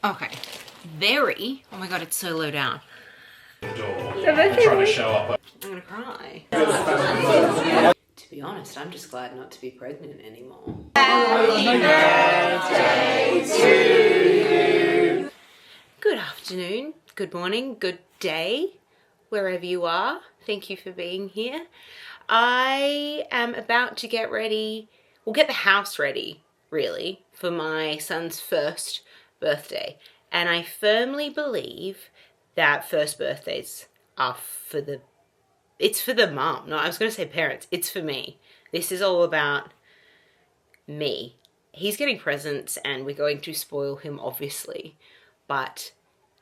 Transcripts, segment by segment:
Okay. Very. Oh my god, it's so low down. Door. Trying to show up. I'm gonna cry. To be honest, I'm just glad not to be pregnant anymore. Happy birthday to you. Good afternoon, good morning, good day, wherever you are. Thank you for being here. I am about to get ready, get the house ready, really, for my son's first birthday. And I firmly believe that first birthdays are it's for the mom. No, I was going to say parents. It's for me. This is all about me. He's getting presents and we're going to spoil him, obviously. But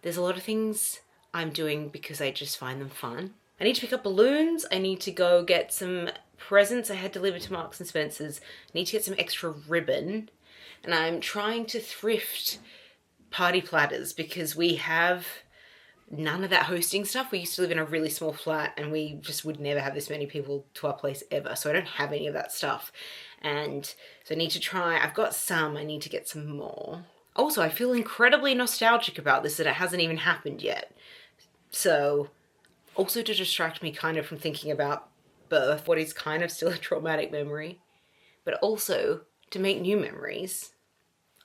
there's a lot of things I'm doing because I just find them fun. I need to pick up balloons. I need to go get some presents I had delivered to Marks and Spencer's. I need to get some extra ribbon. And I'm trying to thrift party platters because we have none of that hosting stuff. We used to live in a really small flat and we just would never have this many people to our place ever. So I don't have any of that stuff. And so I need to try, I've got some, I need to get some more. Also, I feel incredibly nostalgic about this that it hasn't even happened yet. So also to distract me kind of from thinking about birth, what is kind of still a traumatic memory, but also to make new memories.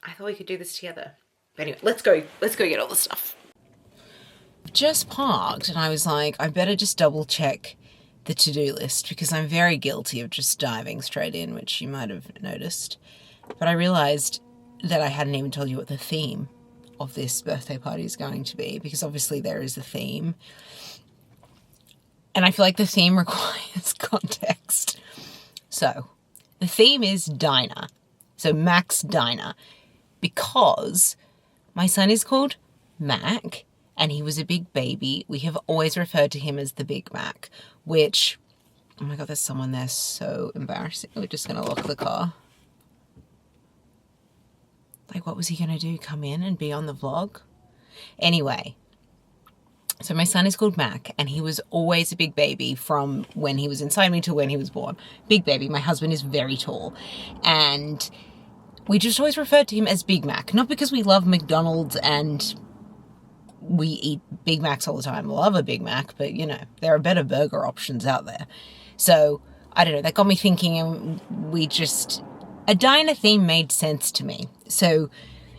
I thought we could do this together. But anyway, let's go get all the stuff. Just parked and I was like, I better just double check the to-do list because I'm very guilty of just diving straight in, which you might have noticed. But I realized that I hadn't even told you what the theme of this birthday party is going to be, because obviously there is a theme. And I feel like the theme requires context. So the theme is diner. So Mac's Diner, because my son is called Mac and he was a big baby. We have always referred to him as the Big Mac, which, oh my God, there's someone there, so embarrassing. We're just going to lock the car. Like, what was he going to do? Come in and be on the vlog? Anyway, so my son is called Mac and he was always a big baby from when he was inside me to when he was born. Big baby. My husband is very tall and we just always referred to him as Big Mac. Not because we love McDonald's and we eat Big Macs all the time. Love a Big Mac, but you know, there are better burger options out there. So, I don't know, that got me thinking and a diner theme made sense to me. So,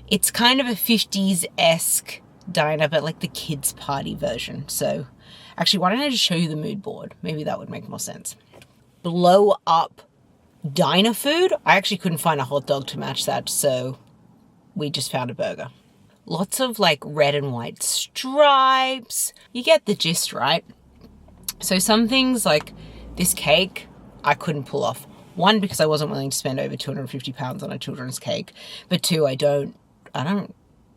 it's kind of a 50s-esque diner, but like the kids' party version. So, actually, why don't I just show you the mood board? Maybe that would make more sense. Blow up diner food. I actually couldn't find a hot dog to match that, so we just found a burger. Lots of like red and white stripes. You get the gist, right? So some things like this cake, I couldn't pull off. One, because I wasn't willing to spend over 250 pounds on a children's cake. But two, I don't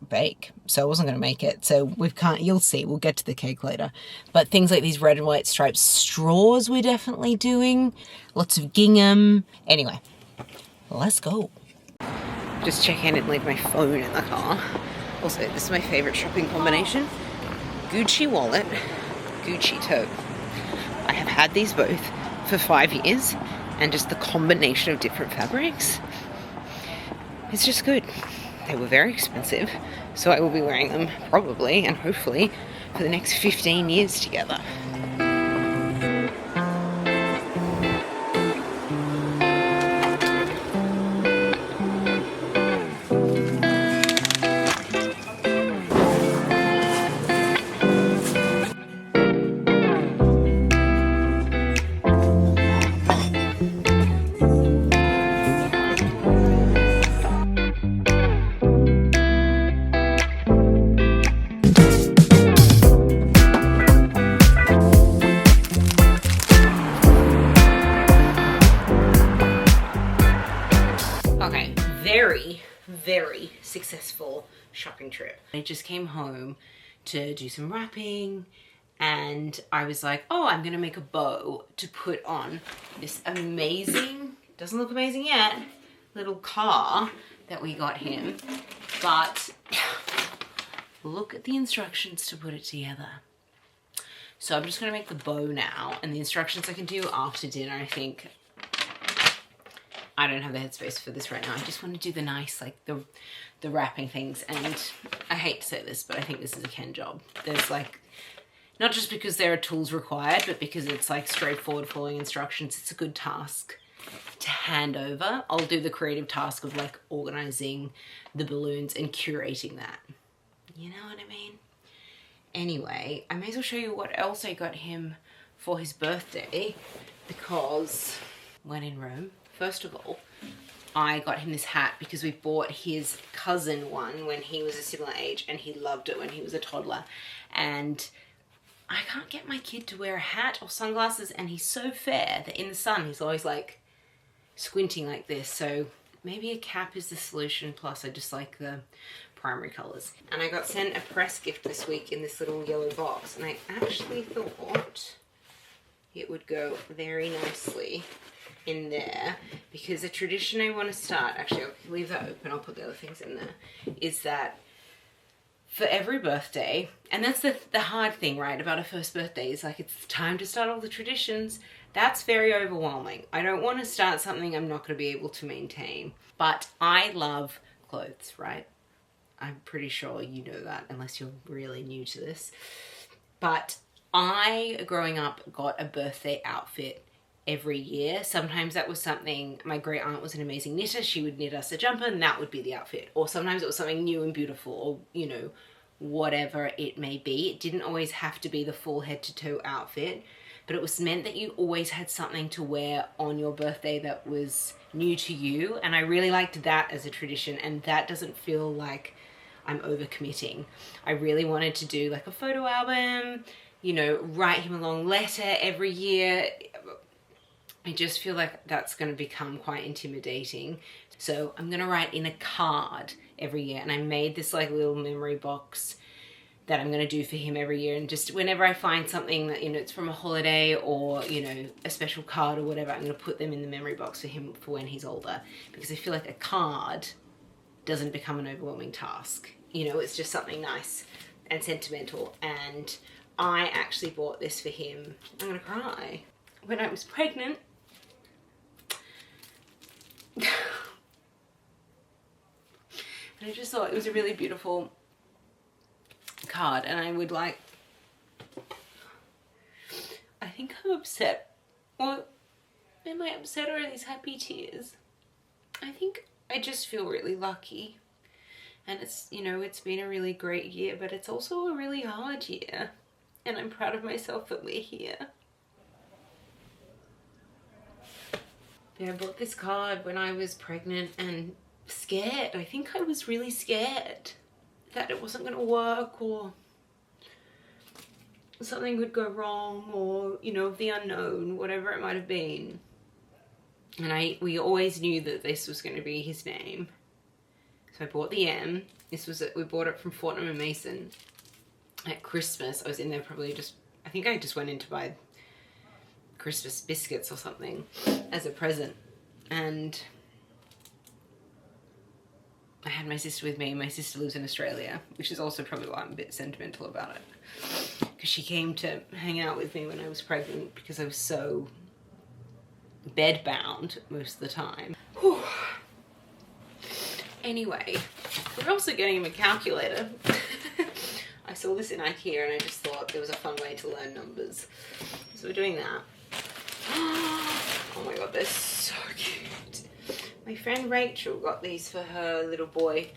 bake, so I wasn't going to make it. So you'll see, we'll get to the cake later. But things like these red and white stripes, straws we're definitely doing. Lots of gingham. Anyway, let's go. Just check in and leave my phone in the car. Also, this is my favorite shopping combination. Gucci wallet, Gucci tote. I have had these both for 5 years, and just the combination of different fabrics, it's just good. They were very expensive, so I will be wearing them probably and hopefully for the next 15 years together. Very successful shopping trip. I just came home to do some wrapping and I was like, oh, I'm gonna make a bow to put on this amazing, doesn't look amazing yet, little car that we got him, but look at the instructions to put it together. So I'm just gonna make the bow now, and the instructions I can do after dinner, I think. I don't have the headspace for this right now. I just want to do the nice, like the wrapping things, and I hate to say this, but I think this is a Ken job. There's like, not just because there are tools required, but because it's like straightforward following instructions. It's a good task to hand over. I'll do the creative task of like organizing the balloons and curating that. You know what I mean? Anyway, I may as well show you what else I got him for his birthday, because when in Rome, first of all, I got him this hat because we bought his cousin one when he was a similar age, and he loved it when he was a toddler. And I can't get my kid to wear a hat or sunglasses, and he's so fair that in the sun he's always like squinting like this. So maybe a cap is the solution, plus I just like the primary colours. And I got sent a press gift this week in this little yellow box, and I actually thought it would go very nicely in there, because a tradition I want to start, actually I'll leave that open, I'll put the other things in there, is that for every birthday, and that's the hard thing, right, about a first birthday, is like it's time to start all the traditions. That's very overwhelming. I don't want to start something I'm not going to be able to maintain. But I love clothes, right? I'm pretty sure you know that, unless you're really new to this. But I, growing up, got a birthday outfit every year. Sometimes that was something, my great aunt was an amazing knitter, she would knit us a jumper and that would be the outfit. Or sometimes it was something new and beautiful, or, you know, whatever it may be. It didn't always have to be the full head to toe outfit, but it was meant that you always had something to wear on your birthday that was new to you. And I really liked that as a tradition, and that doesn't feel like I'm overcommitting. I really wanted to do like a photo album, you know, write him a long letter every year. I just feel like that's going to become quite intimidating. So I'm going to write in a card every year, and I made this like little memory box that I'm going to do for him every year. And just whenever I find something that, you know, it's from a holiday or, you know, a special card or whatever, I'm going to put them in the memory box for him for when he's older, because I feel like a card doesn't become an overwhelming task. You know, it's just something nice and sentimental. And I actually bought this for him, I'm going to cry, when I was pregnant. And I just thought it was a really beautiful card, and I would like, I think I'm upset. Well, am I upset, or are these happy tears? I think I just feel really lucky. And it's, you know, it's been a really great year, but it's also a really hard year. And I'm proud of myself that we're here. Yeah, I bought this card when I was pregnant and scared. I think I was really scared that it wasn't going to work, or something would go wrong, or, you know, the unknown, whatever it might have been. And we always knew that this was going to be his name. So I bought the M. We bought it from Fortnum & Mason at Christmas. I was in there probably I think I just went in to buy Christmas biscuits or something as a present. And I had my sister with me. My sister lives in Australia, which is also probably why I'm a bit sentimental about it. Because she came to hang out with me when I was pregnant, because I was so bedbound most of the time. Whew. Anyway, we're also getting him a calculator. I saw this in IKEA and I just thought it was a fun way to learn numbers. So we're doing that. Oh my god, they're so cute. My friend Rachel got these for her little boy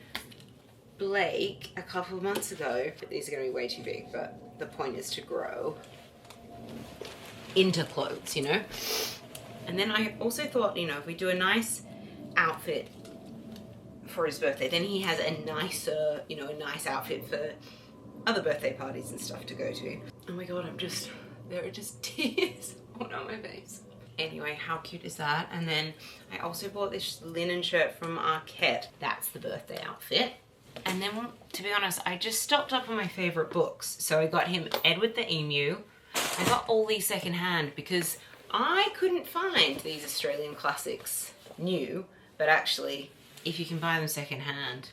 Blake a couple of months ago. But these are going to be way too big, but the point is to grow into clothes, you know? And then I also thought, you know, if we do a nice outfit for his birthday, then he has a nicer, you know, a nice outfit for other birthday parties and stuff to go to. Oh my god, there are just tears all down my face. Anyway, how cute is that? And then I also bought this linen shirt from Arquette. That's the birthday outfit. And then, to be honest, I just stocked up on my favorite books. So I got him Edward the Emu. I got all these secondhand because I couldn't find these Australian classics new, but actually, if you can buy them secondhand,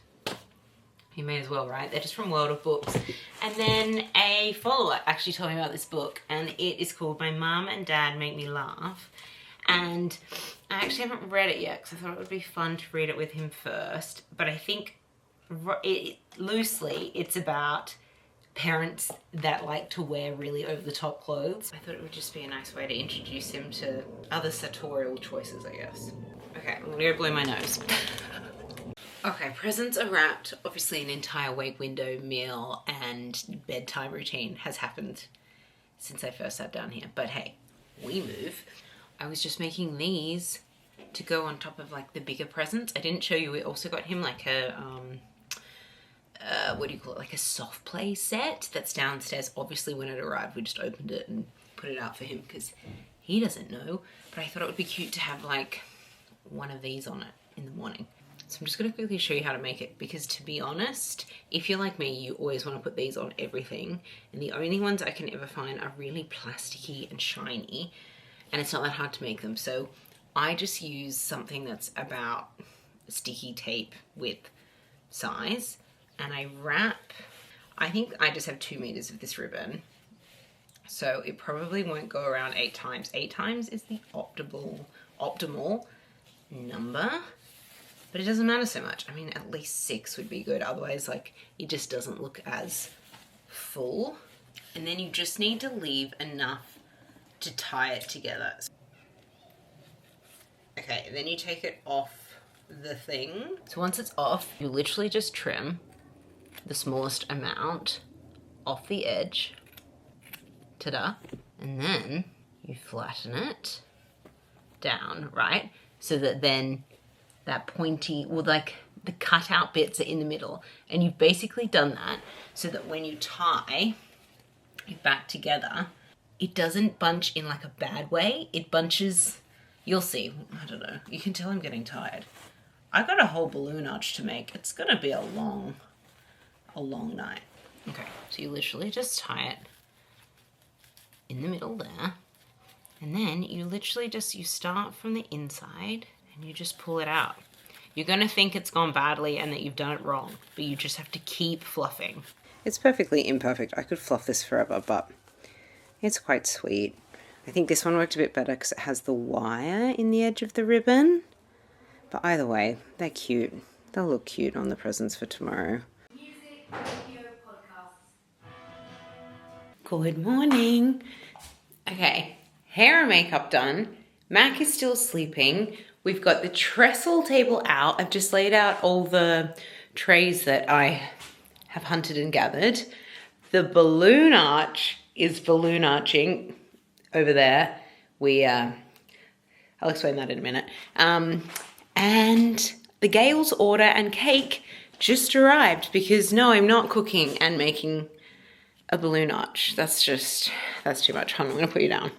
you may as well, right? They're just from World of Books. And then a follower actually told me about this book, and it is called My Mum and Dad Make Me Laugh. And I actually haven't read it yet because I thought it would be fun to read it with him first. But I think loosely, it's about parents that like to wear really over-the-top clothes. I thought it would just be a nice way to introduce him to other sartorial choices, I guess. Okay, I'm gonna go blow my nose. Okay, presents are wrapped. Obviously an entire wake window, meal, and bedtime routine has happened since I first sat down here. But hey, we move. I was just making these to go on top of like the bigger presents. I didn't show you, we also got him like a, what do you call it? Like a soft play set that's downstairs. Obviously when it arrived, we just opened it and put it out for him because he doesn't know. But I thought it would be cute to have like one of these on it in the morning. So I'm just gonna quickly show you how to make it because to be honest, if you're like me, you always wanna put these on everything. And the only ones I can ever find are really plasticky and shiny and it's not that hard to make them. So I just use something that's about sticky tape width size and I wrap, I think I just have 2 meters of this ribbon. So it probably won't go around 8 times. 8 times is the optimal number. But it doesn't matter so much. I mean, at least 6 would be good. Otherwise, like, it just doesn't look as full. And then you just need to leave enough to tie it together. Okay, then you take it off the thing. So once it's off, you literally just trim the smallest amount off the edge. Ta-da. And then you flatten it down, right? So that then that pointy, or like the cutout bits are in the middle. And you've basically done that so that when you tie it back together, it doesn't bunch in like a bad way. It bunches, you'll see, I don't know. You can tell I'm getting tired. I got a whole balloon arch to make. It's gonna be a long night. Okay, so you literally just tie it in the middle there. And then you literally just, you start from the inside and you just pull it out. You're gonna think it's gone badly and that you've done it wrong, but you just have to keep fluffing. It's perfectly imperfect. I could fluff this forever, but it's quite sweet. I think this one worked a bit better because it has the wire in the edge of the ribbon. But either way, they're cute. They'll look cute on the presents for tomorrow. Music, video, podcasts. Good morning. Okay, hair and makeup done. Mac is still sleeping. We've got the trestle table out. I've just laid out all the trays that I have hunted and gathered. The balloon arch is balloon arching over there. I'll explain that in a minute. And the Gail's order and cake just arrived because no, I'm not cooking and making a balloon arch. That's too much. Hold on, I'm gonna put you down.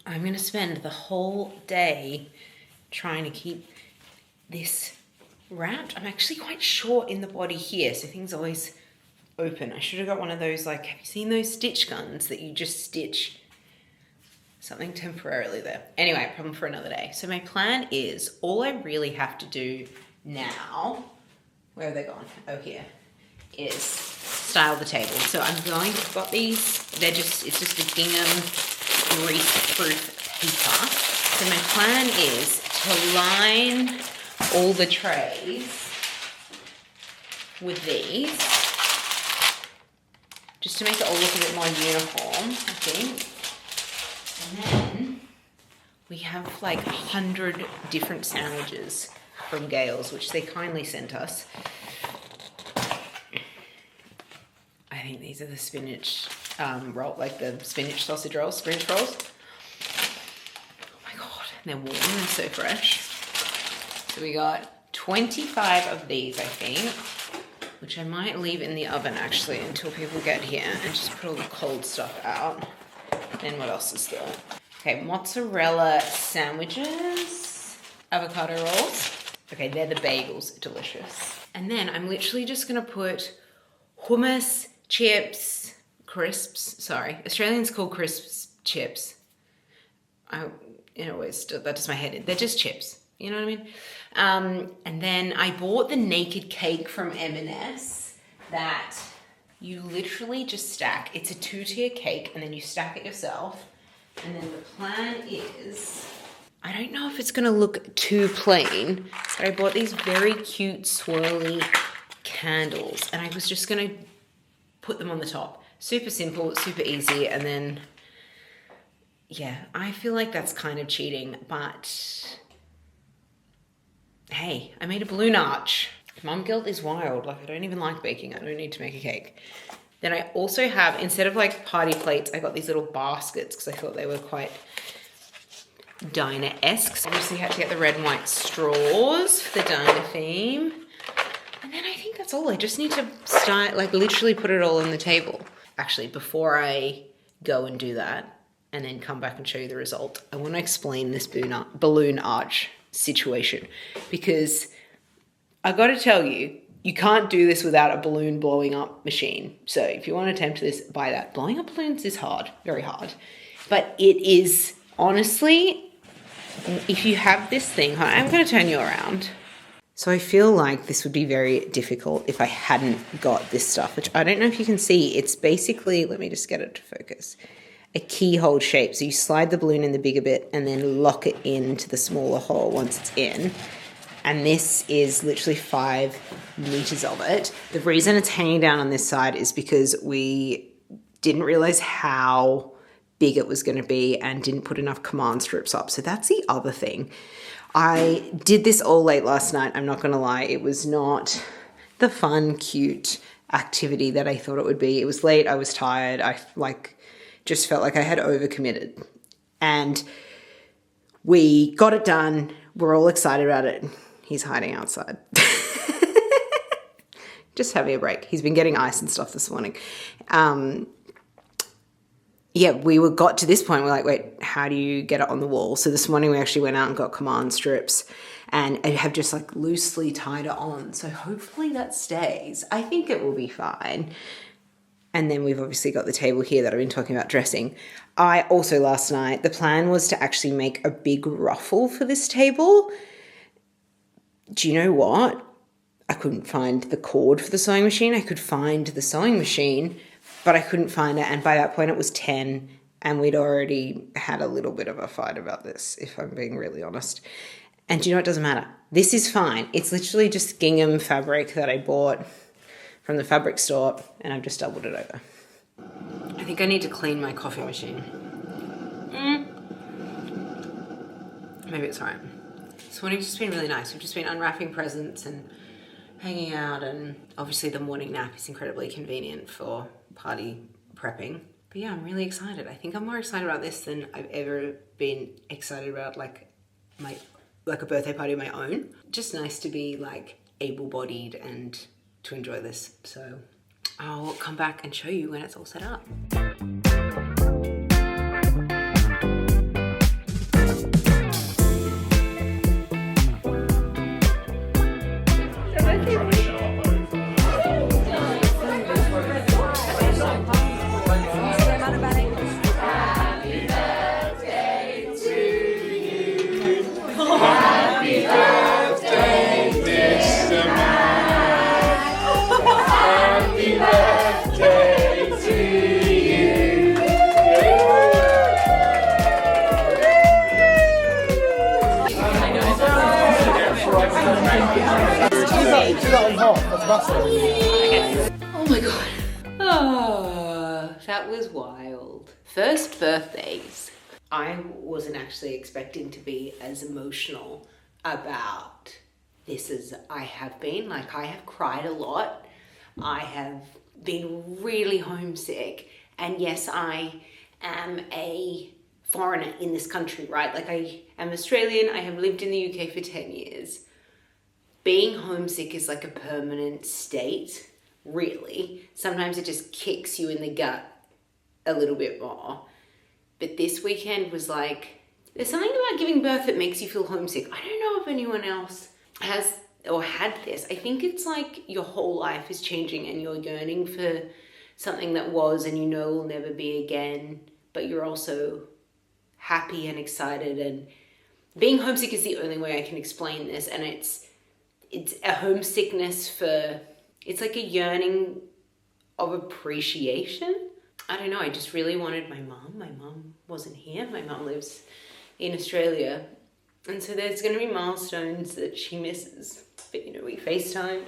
I'm gonna spend the whole day trying to keep this wrapped. I'm actually quite short in the body here, so things always open. I should have got one of those, like, have you seen those stitch guns that you just stitch something temporarily there? Anyway, problem for another day. So my plan is, all I really have to do now, where have they gone? Oh, here, is style the table. So I've got these, it's just a gingham grease-proof paper. So my plan is to line all the trays with these, just to make it all look a bit more uniform, I think. And then we have like 100 different sandwiches from Gail's, which they kindly sent us. I think these are the spinach roll, like the spinach sausage rolls, spinach rolls. Oh my God, they're warm and so fresh. So we got 25 of these, I think, which I might leave in the oven actually until people get here and just put all the cold stuff out. Then what else is there? Okay, mozzarella sandwiches, avocado rolls. Okay, they're the bagels, delicious. And then I'm literally just gonna put hummus, chips, crisps, sorry. Australians call crisps chips. That does my head in. They're just chips, you know what I mean? And then I bought the naked cake from M&S that you literally just stack. It's a 2-tier cake and then you stack it yourself. And then the plan is, I don't know if it's gonna look too plain, but I bought these very cute swirly candles, and I was just gonna put them on the top. Super simple, super easy, and then, yeah, I feel like that's kind of cheating, but hey, I made a balloon arch. Mum guilt is wild. Like, I don't even like baking. I don't need to make a cake. Then I also have, instead of like party plates, I got these little baskets because I thought they were quite diner-esque. Obviously had to get the red and white straws for the diner theme. And then I think that's all. I just need to start, like, literally put it all on the table. Actually, before I go and do that and then come back and show you the result, I want to explain this balloon arch situation, because I got to tell you, you can't do this without a balloon blowing up machine. So if you want to attempt this, buy that. Blowing up balloons is hard, very hard. But it is, honestly, if you have this thing, I'm going to turn you around. So I feel like this would be very difficult if I hadn't got this stuff, which I don't know if you can see. It's basically, let me just get it to focus, a keyhole shape. So you slide the balloon in the bigger bit and then lock it into the smaller hole once it's in. And this is literally 5 meters of it. The reason it's hanging down on this side is because we didn't realize how big it was going to be and didn't put enough command strips up. So that's the other thing. I did this all late last night. I'm not going to lie. It was not the fun, cute activity that I thought it would be. It was late. I was tired. I just felt like I had overcommitted. And we got it done. We're all excited about it. He's hiding outside. Just having a break. He's been getting ice and stuff this morning. Yeah, we got to this point. We're like, wait, how do you get it on the wall? So this morning we actually went out and got command strips and have just like loosely tied it on. So hopefully that stays. I think it will be fine. And then we've obviously got the table here that I've been talking about dressing. I also, last night, the plan was to actually make a big ruffle for this table. Do you know what? I couldn't find the cord for the sewing machine. I could find the sewing machine, but I couldn't find it. And by that point it was 10 and we'd already had a little bit of a fight about this, if I'm being really honest. And do you know, it doesn't matter. This is fine. It's literally just gingham fabric that I bought from the fabric store and I've just doubled it over. I think I need to clean my coffee machine. Maybe it's all right. This morning's just been really nice. We've just been unwrapping presents and hanging out, and obviously the morning nap is incredibly convenient for party prepping. But yeah, I'm really excited. I think I'm more excited about this than I've ever been excited about like a birthday party of my own. Just nice to be like able-bodied and to enjoy this. So I'll come back and show you when it's all set up. Oh my god. Oh, that was wild. First birthdays. I wasn't actually expecting to be as emotional about this as I have been. Like, I have cried a lot. I have been really homesick. And yes, I am a foreigner in this country, right? Like, I am Australian. I have lived in the UK for 10 years. Being homesick is like a permanent state, really. Sometimes it just kicks you in the gut a little bit more. But this weekend was like, there's something about giving birth that makes you feel homesick. I don't know if anyone else has or had this. I think it's like your whole life is changing and you're yearning for something that was and you know will never be again, but you're also happy and excited. And being homesick is the only way I can explain this. And it's a homesickness for, it's like a yearning of appreciation. I don't know, I just really wanted my mum. My mum wasn't here. My mum lives in Australia. And so there's going to be milestones that she misses. But, you know, we FaceTimed.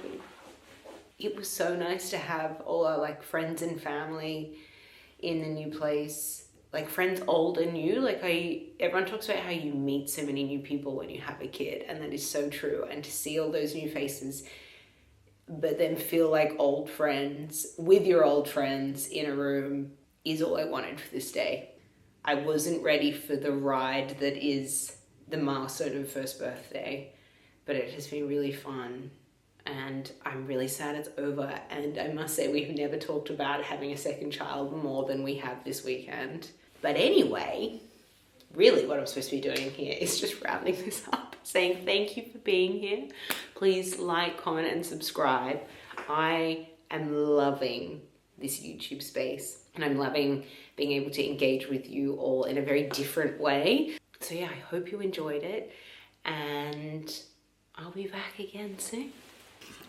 it was so nice to have all our like friends and family in the new place, like friends old and new. Like everyone talks about how you meet so many new people when you have a kid, and that is so true. And to see all those new faces, but then feel like old friends with your old friends in a room is all I wanted for this day. I wasn't ready for the ride that is the milestone of first birthday, but it has been really fun. And I'm really sad it's over. And I must say, we've never talked about having a second child more than we have this weekend. But anyway, really what I'm supposed to be doing here is just rounding this up, saying thank you for being here. Please like, comment, and subscribe. I am loving this YouTube space, and I'm loving being able to engage with you all in a very different way. So yeah, I hope you enjoyed it, and I'll be back again soon.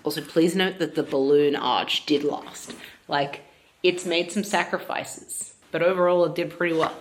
Also, please note that the balloon arch did last. Like, it's made some sacrifices, but overall it did pretty well.